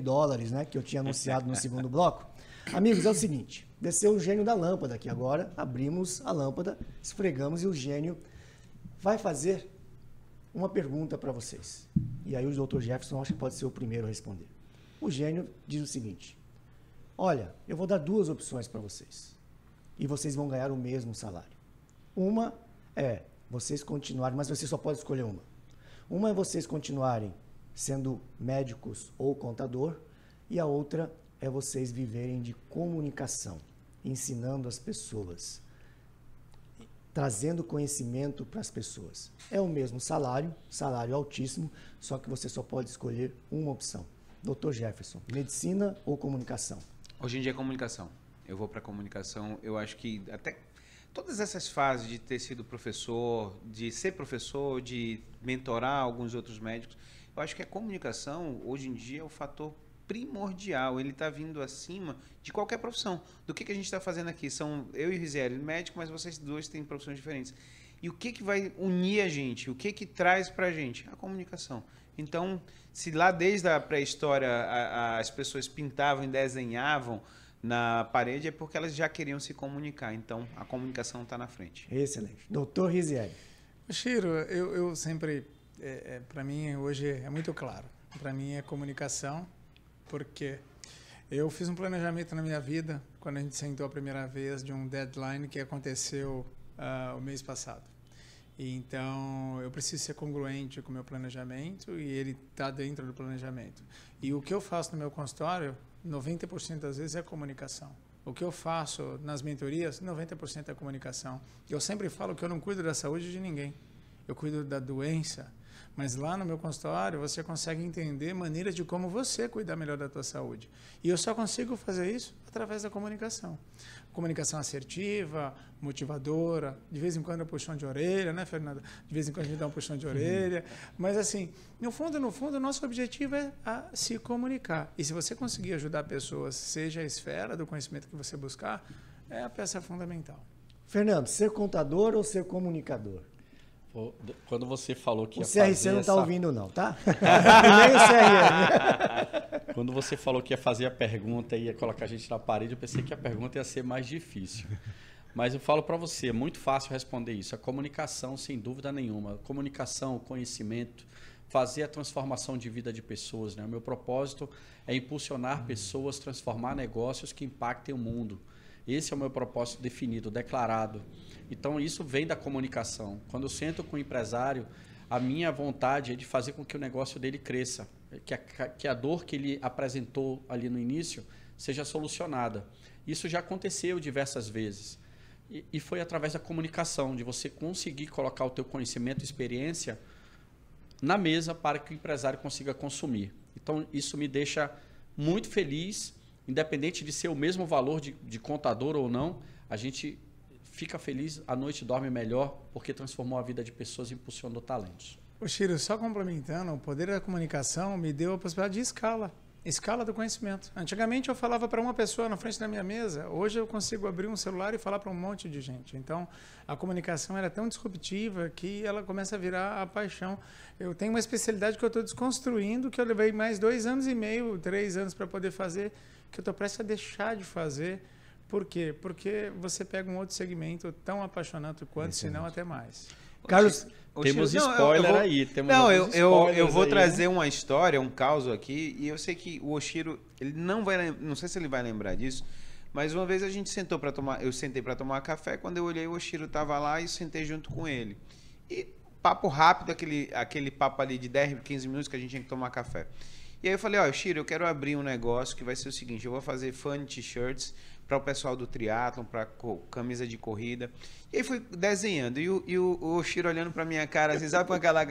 né, que eu tinha anunciado no segundo bloco. Amigos, é o seguinte, desceu o gênio da lâmpada aqui agora, abrimos a lâmpada, esfregamos e o gênio vai fazer uma pergunta para vocês. E aí o Dr. Jefferson acho que pode ser o primeiro a responder. O gênio diz o seguinte: olha, eu vou dar 2 opções para vocês e vocês vão ganhar o mesmo salário. Uma é vocês continuarem, mas você só pode escolher uma. Uma é vocês continuarem sendo médicos ou contador e a outra é vocês viverem de comunicação, ensinando as pessoas, trazendo conhecimento para as pessoas. É o mesmo salário altíssimo, só que você só pode escolher uma opção. Dr. Jefferson, medicina ou comunicação? Hoje em dia é comunicação. Eu vou para comunicação. Eu acho que até todas essas fases de ter sido professor, de ser professor, de mentorar alguns outros médicos, eu acho que a comunicação, hoje em dia, é o fator primordial. Ele está vindo acima de qualquer profissão. Do que a gente está fazendo aqui? São eu e o Rizieri, médico, mas vocês dois têm profissões diferentes. E o que vai unir a gente? O que traz para a gente? A comunicação. Então, se lá desde a pré-história as pessoas pintavam e desenhavam na parede, é porque elas já queriam se comunicar. Então, a comunicação está na frente. Excelente. Doutor Rizieri. Chiro, eu sempre, para mim, hoje é muito claro. Para mim é comunicação, porque eu fiz um planejamento na minha vida, quando a gente sentou a primeira vez, de um deadline que aconteceu o mês passado. E então, eu preciso ser congruente com o meu planejamento e ele está dentro do planejamento. E o que eu faço no meu consultório, 90% das vezes é comunicação. O que eu faço nas mentorias, 90% é comunicação. Eu sempre falo que eu não cuido da saúde de ninguém. Eu cuido da doença. Mas lá no meu consultório, você consegue entender maneiras de como você cuidar melhor da tua saúde. E eu só consigo fazer isso através da comunicação. Comunicação assertiva, motivadora, de vez em quando puxão de orelha, né, Fernanda? De vez em quando a gente dá um puxão de orelha. Mas, assim, no fundo, o nosso objetivo é se comunicar. E se você conseguir ajudar pessoas, seja a esfera do conhecimento que você buscar, é a peça fundamental. Fernando, ser contador ou ser comunicador? Quando você falou que o ia CRC fazer não está essa... ouvindo não, tá? Nem o CRM. Quando você falou que ia fazer a pergunta e ia colocar a gente na parede, eu pensei que a pergunta ia ser mais difícil. Mas eu falo para você, é muito fácil responder isso. A comunicação, sem dúvida nenhuma. Comunicação, conhecimento, fazer a transformação de vida de pessoas, né? O meu propósito é impulsionar pessoas, transformar negócios que impactem o mundo. Esse é o meu propósito definido, declarado. Então, isso vem da comunicação. Quando eu sento com o empresário, a minha vontade é de fazer com que o negócio dele cresça, que a dor que ele apresentou ali no início seja solucionada. Isso já aconteceu diversas vezes. E foi através da comunicação, de você conseguir colocar o teu conhecimento e experiência na mesa para que o empresário consiga consumir. Então, isso me deixa muito feliz independente de ser o mesmo valor de contador ou não, a gente fica feliz, a noite dorme melhor, porque transformou a vida de pessoas e impulsionou talentos. Ô Chiro, só complementando, o poder da comunicação me deu a possibilidade de escala do conhecimento. Antigamente eu falava para uma pessoa na frente da minha mesa, hoje eu consigo abrir um celular e falar para um monte de gente. Então, a comunicação era tão disruptiva que ela começa a virar a paixão. Eu tenho uma especialidade que eu estou desconstruindo, que eu levei mais 2 anos e meio, 3 anos para poder fazer, que eu estou prestes a deixar de fazer. Por quê? Porque você pega um outro segmento tão apaixonante quanto, se não até mais. Carlos, temos Chiro, spoiler aí. Eu vou trazer né? uma história, um caos aqui, e eu sei que o Oshiro, ele não sei se ele vai lembrar disso, mas uma vez a gente sentou para tomar, eu sentei para tomar café, quando eu olhei o Oshiro estava lá e eu sentei junto com ele. E papo rápido, aquele papo ali de 10, 15 minutos que a gente tinha que tomar café. E aí eu falei, Oshiro, eu quero abrir um negócio que vai ser o seguinte, eu vou fazer funny t-shirts para o pessoal do triatlon, para camisa de corrida. E aí fui desenhando. E o Oshiro olhando para minha cara, assim, sabe, com aquela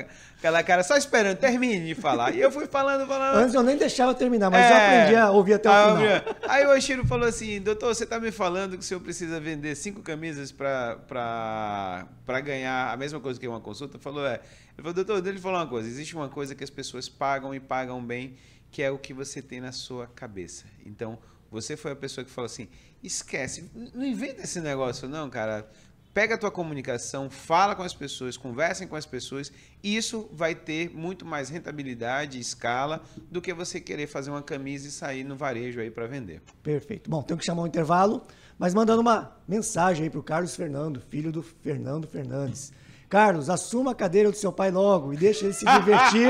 cara, só esperando, termine de falar. E eu fui falando. Antes eu nem deixava terminar, mas eu aprendi a ouvir até o final. Aí o Oshiro falou assim, doutor, você está me falando que o senhor precisa vender 5 camisas para ganhar a mesma coisa que uma consulta? Falou, Ele falou, doutor, ele falou uma coisa, existe uma coisa que as pessoas pagam e pagam bem, que é o que você tem na sua cabeça. Então, você foi a pessoa que falou assim, esquece, não inventa esse negócio não, cara. Pega a tua comunicação, fala com as pessoas, conversem com as pessoas, e isso vai ter muito mais rentabilidade, escala, do que você querer fazer uma camisa e sair no varejo aí para vender. Perfeito. Bom, tenho que chamar um intervalo, mas mandando uma mensagem aí para o Carlos Fernando, filho do Fernando Fernandes. Carlos, assuma a cadeira do seu pai logo e deixa ele se divertir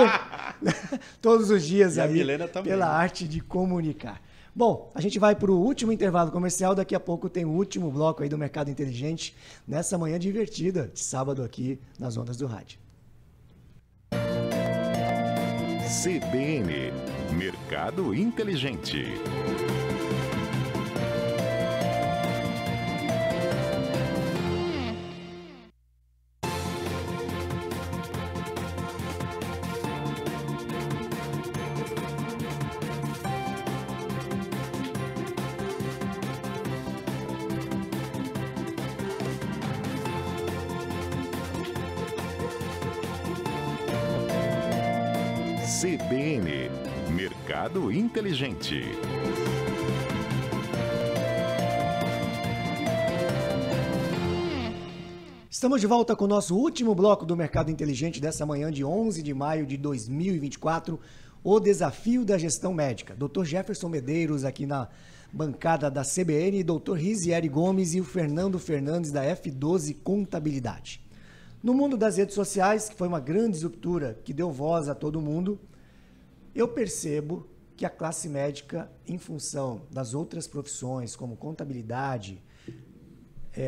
todos os dias e aí a Milena também, pela arte de comunicar. Bom, a gente vai para o último intervalo comercial. Daqui a pouco tem o último bloco aí do Mercado Inteligente, nessa manhã divertida de sábado aqui nas ondas do rádio. CBN, Mercado Inteligente. CBN, Mercado Inteligente. Estamos de volta com o nosso último bloco do Mercado Inteligente dessa manhã de 11 de maio de 2024, o desafio da gestão médica. Dr. Jefferson Medeiros aqui na bancada da CBN, Dr. Rizieri Gomes e o Fernando Fernandes da F12 Contabilidade. No mundo das redes sociais, que foi uma grande disruptura que deu voz a todo mundo, eu percebo que a classe médica, em função das outras profissões, como contabilidade,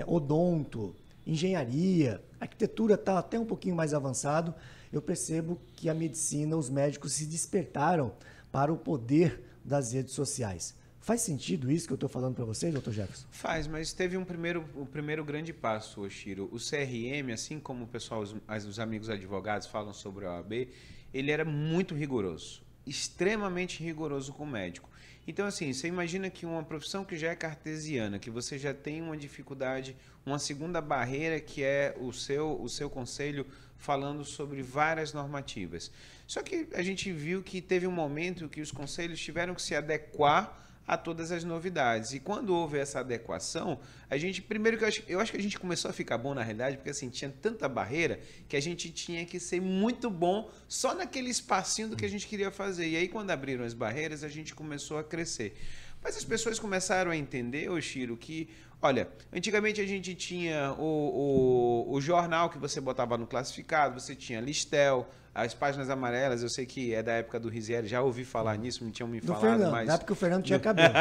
odonto, engenharia, arquitetura está até um pouquinho mais avançado, eu percebo que a medicina, os médicos se despertaram para o poder das redes sociais. Faz sentido isso que eu estou falando para vocês, doutor Jefferson? Faz, mas teve o primeiro grande passo, Oshiro. O CRM, assim como o pessoal, os amigos advogados falam sobre a OAB, ele era muito rigoroso, extremamente rigoroso com o médico. Então, assim, você imagina que uma profissão que já é cartesiana, que você já tem uma dificuldade, uma segunda barreira que é o seu conselho falando sobre várias normativas. Só que a gente viu que teve um momento que os conselhos tiveram que se adequar a todas as novidades. E quando houve essa adequação, a gente, primeiro que eu acho que a gente começou a ficar bom na realidade, porque assim, tinha tanta barreira que a gente tinha que ser muito bom só naquele espacinho do que a gente queria fazer. E aí quando abriram as barreiras, a gente começou a crescer. Mas as pessoas começaram a entender, Oshiro, que, olha, antigamente a gente tinha o jornal que você botava no classificado, você tinha Listel, as páginas amarelas, eu sei que é da época do Rizieri, já ouvi falar nisso, não tinham me falado, Fernando, mas... na época que o Fernando tinha cabelo.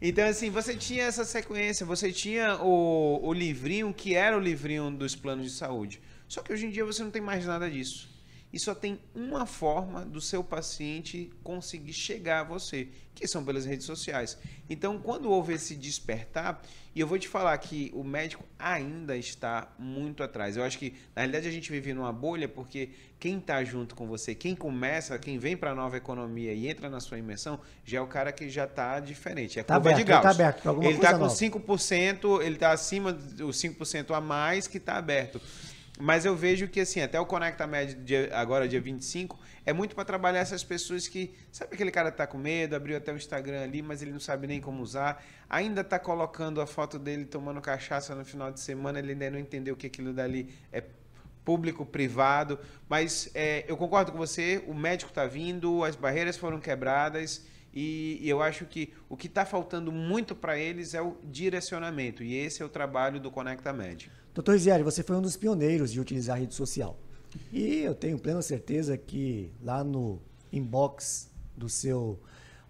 Então, assim, você tinha essa sequência, você tinha o livrinho, que era o livrinho dos planos de saúde. Só que hoje em dia você não tem mais nada disso. e só tem uma forma do seu paciente conseguir chegar a você, que são pelas redes sociais. Então, quando houve esse despertar, e eu vou te falar que o médico ainda está muito atrás. Eu acho que, na realidade, a gente vive numa bolha, porque quem está junto com você, quem começa, quem vem para a nova economia e entra na sua imersão, já é o cara que já está diferente. É curva de Gauss. Tá aberto para alguma ele coisa está com nova. 5%, ele está acima dos 5% a mais que está aberto. Mas eu vejo que, assim, até o Conecta Med, agora dia 25, é muito para trabalhar essas pessoas que... Sabe aquele cara que tá com medo, abriu até o Instagram ali, mas ele não sabe nem como usar, ainda tá colocando a foto dele tomando cachaça no final de semana, ele ainda não entendeu que aquilo dali é público, privado, mas eu concordo com você, o médico tá vindo, as barreiras foram quebradas, e eu acho que o que está faltando muito para eles é o direcionamento, e esse é o trabalho do Conecta Med. Doutor Rizieri, você foi um dos pioneiros de utilizar a rede social. E eu tenho plena certeza que lá no inbox do seu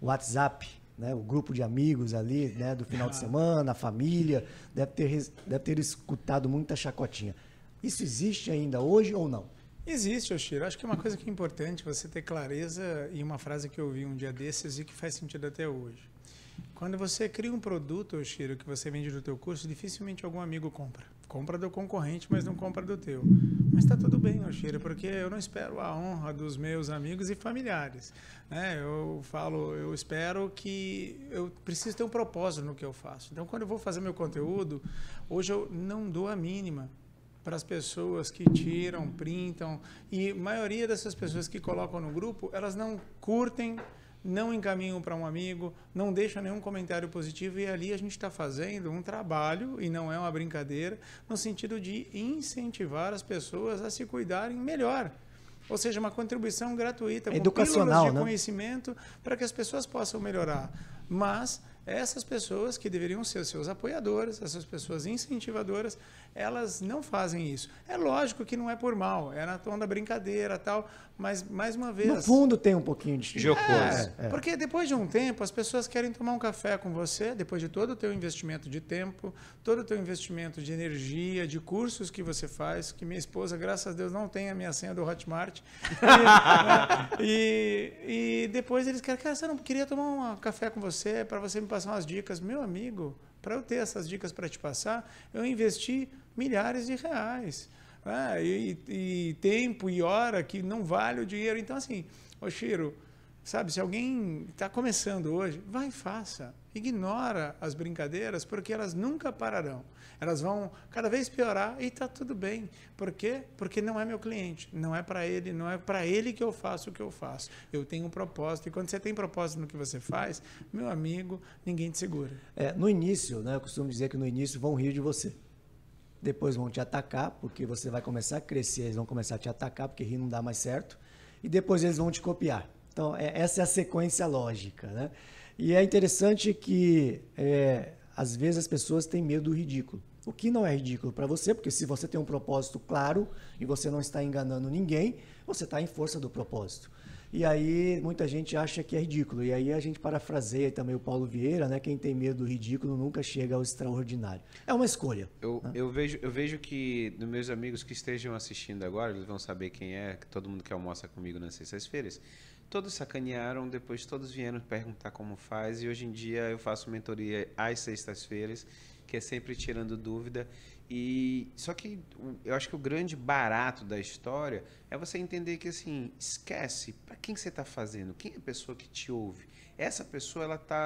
WhatsApp, né, o grupo de amigos ali, né, do final de semana, a família, deve ter escutado muita chacotinha. Isso existe ainda hoje ou não? Existe, Oshiro. Acho que é uma coisa que é importante você ter clareza, e uma frase que eu ouvi um dia desses e que faz sentido até hoje. Quando você cria um produto, Oshiro, que você vende do teu curso, dificilmente algum amigo compra. Compra do concorrente, mas não compra do teu. Mas está tudo bem, Oshiro, porque eu não espero a honra dos meus amigos e familiares. Né? Eu espero que eu preciso ter um propósito no que eu faço. Então, quando eu vou fazer meu conteúdo, hoje eu não dou a mínima para as pessoas que tiram, printam, e a maioria dessas pessoas que colocam no grupo, elas não curtem, não encaminham para um amigo, não deixam nenhum comentário positivo, e ali a gente está fazendo um trabalho, e não é uma brincadeira, no sentido de incentivar as pessoas a se cuidarem melhor. Ou seja, uma contribuição gratuita, com educacional, pílulas de né? conhecimento, para que as pessoas possam melhorar. Mas essas pessoas que deveriam ser seus apoiadores, essas pessoas incentivadoras, elas não fazem isso. É lógico que não é por mal, é na tom da brincadeira tal, mas, mais uma vez... No fundo tem um pouquinho de... Jocoso. Porque depois de um tempo, as pessoas querem tomar um café com você, depois de todo o teu investimento de tempo, todo o teu investimento de energia, de cursos que você faz, que minha esposa, graças a Deus, não tem a minha senha do Hotmart. E depois eles querem, cara, você não queria tomar um café com você, para você me passar umas dicas? Meu amigo, para eu ter essas dicas para te passar, eu investi milhares de reais. E tempo e hora que não vale o dinheiro. Então, assim, Oshiro, sabe, se alguém está começando hoje, vai e faça. Ignora as brincadeiras, porque elas nunca pararão. Elas vão cada vez piorar e está tudo bem. Por quê? Porque não é meu cliente, não é para ele, não é para ele que eu faço o que eu faço. Eu tenho um propósito, e quando você tem propósito no que você faz, meu amigo, ninguém te segura. No início, né, eu costumo dizer que no início vão rir de você. Depois vão te atacar, porque você vai começar a crescer, eles vão começar a te atacar, porque rir não dá mais certo. E depois eles vão te copiar. Então, essa é a sequência lógica, né? E é interessante que, às vezes, as pessoas têm medo do ridículo. O que não é ridículo para você, porque se você tem um propósito claro e você não está enganando ninguém, você está em força do propósito. E aí muita gente acha que é ridículo. E aí a gente parafraseia também o Paulo Vieira, né? Quem tem medo do ridículo nunca chega ao extraordinário. É uma escolha. Eu vejo que dos meus amigos que estejam assistindo agora, eles vão saber quem é, todo mundo que almoça comigo nas sextas-feiras, todos sacanearam, depois todos vieram perguntar como faz, e hoje em dia eu faço mentoria às sextas-feiras, que é sempre tirando dúvida. E só que eu acho que o grande barato da história é você entender que, assim, esquece para quem você está fazendo, quem é a pessoa que te ouve. Essa pessoa,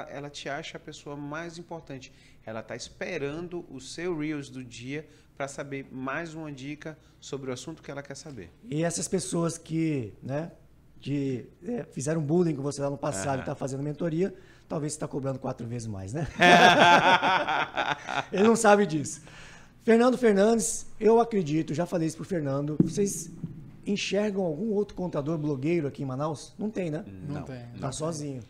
ela te acha a pessoa mais importante. Ela está esperando o seu Reels do dia para saber mais uma dica sobre o assunto que ela quer saber. E essas pessoas que, né, fizeram bullying com você lá no passado e está fazendo mentoria, talvez você está cobrando 4 vezes mais, né? Ele não sabe disso. Fernando Fernandes, eu acredito, já falei isso pro Fernando, vocês enxergam algum outro contador blogueiro aqui em Manaus? Não tem, né? Não tem. Tá sozinho.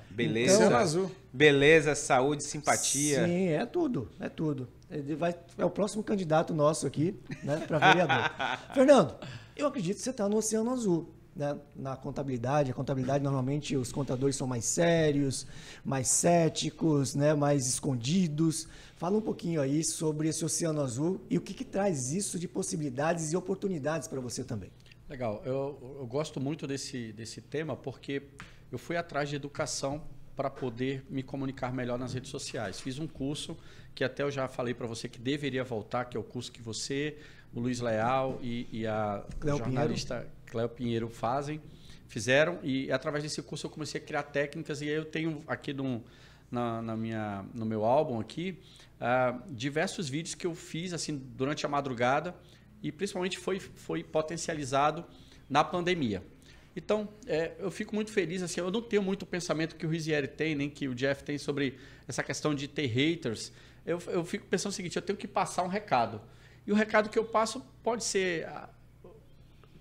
Beleza, Então, azul. Beleza, saúde, simpatia. Sim, é tudo, é tudo. Ele é o próximo candidato nosso aqui, né, para vereador. Fernando, eu acredito que você está no Oceano Azul, né, na contabilidade. A contabilidade, normalmente, os contadores são mais sérios, mais céticos, né, mais escondidos. Fala um pouquinho aí sobre esse Oceano Azul e o que traz isso de possibilidades e oportunidades para você também. Legal. Eu gosto muito desse tema porque eu fui atrás de educação para poder me comunicar melhor nas redes sociais. Fiz um curso que até eu já falei para você que deveria voltar, que é o curso que você, o Luiz Leal e a jornalista Cléo Pinheiro fizeram, e através desse curso eu comecei a criar técnicas, e aí eu tenho aqui no meu álbum aqui diversos vídeos que eu fiz assim durante a madrugada, e principalmente foi potencializado na pandemia. Então, eu fico muito feliz, assim, eu não tenho muito o pensamento que o Rizieri tem, nem que o Jeff tem sobre essa questão de ter haters. Eu fico pensando o seguinte, eu tenho que passar um recado. E o recado que eu passo pode ser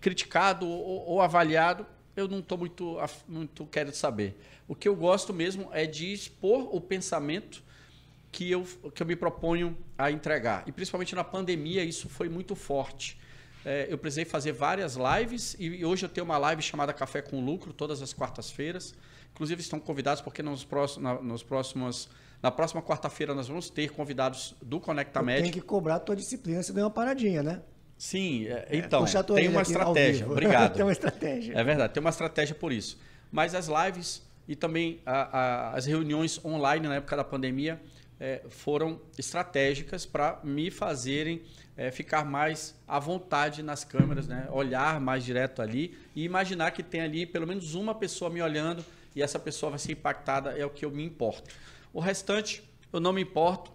criticado ou avaliado, eu não estou muito querendo saber. O que eu gosto mesmo é de expor o pensamento que eu me proponho a entregar. E principalmente na pandemia isso foi muito forte. Eu precisei fazer várias lives, e hoje eu tenho uma live chamada Café com Lucro, todas as quartas-feiras. Inclusive estão convidados, porque na próxima quarta-feira nós vamos ter convidados do Conecta Med. Tem que cobrar a tua disciplina, você deu uma paradinha, né? Sim, então, tem uma aqui estratégia. Obrigado. Tem uma estratégia. É verdade, tem uma estratégia por isso. Mas as lives e também as reuniões online na época da pandemia foram estratégicas para me fazerem ficar mais à vontade nas câmeras, né? Olhar mais direto ali e imaginar que tem ali pelo menos uma pessoa me olhando e essa pessoa vai ser impactada, é o que eu me importo. O restante, eu não me importo.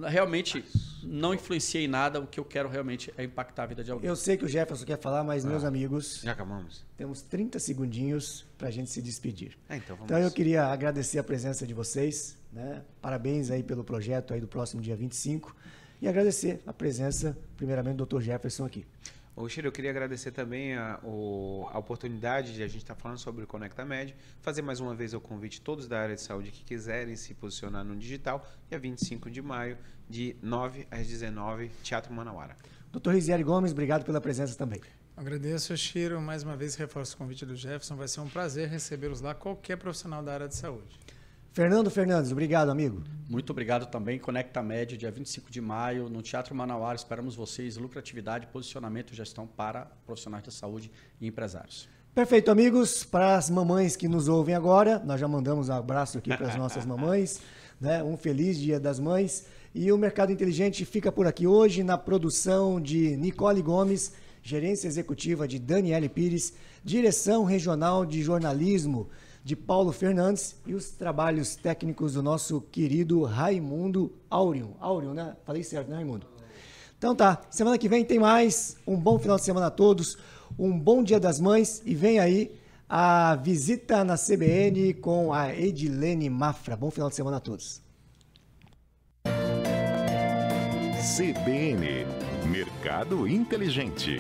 Realmente não influenciei em nada, o que eu quero realmente é impactar a vida de alguém. Eu sei que o Jefferson quer falar, mas meus amigos, Já acabamos? temos 30 segundinhos para a gente se despedir. Então vamos. Então eu queria agradecer a presença de vocês, né? Parabéns aí pelo projeto aí do próximo dia 25 e agradecer a presença, primeiramente, do Dr. Jefferson aqui. Ô, Chiro, eu queria agradecer também a oportunidade de a gente estar falando sobre o Conecta Med, fazer mais uma vez o convite a todos da área de saúde que quiserem se posicionar no digital, dia 25 de maio, de 9 às 19, Teatro Manauara. Dr. Rizieri Gomes, obrigado pela presença também. Agradeço, Chiro. Mais uma vez reforço o convite do Jefferson. Vai ser um prazer recebê-los lá, qualquer profissional da área de saúde. Fernando Fernandes, obrigado, amigo. Muito obrigado também. Conecta Med, dia 25 de maio, no Teatro Manauara. Esperamos vocês. Lucratividade, posicionamento e gestão para profissionais da saúde e empresários. Perfeito, amigos. Para as mamães que nos ouvem agora, nós já mandamos um abraço aqui para as nossas mamães, né? Um feliz Dia das Mães. E o Mercado Inteligente fica por aqui hoje na produção de Nicole Gomes, gerência executiva de Daniele Pires, direção regional de jornalismo de Paulo Fernandes e os trabalhos técnicos do nosso querido Raimundo Áureo. Áureo, né? Falei certo, né, Raimundo? Então tá, semana que vem tem mais. Um bom final de semana a todos, um bom Dia das Mães e vem aí a visita na CBN com a Edilene Mafra. Bom final de semana a todos. CBN, Mercado Inteligente.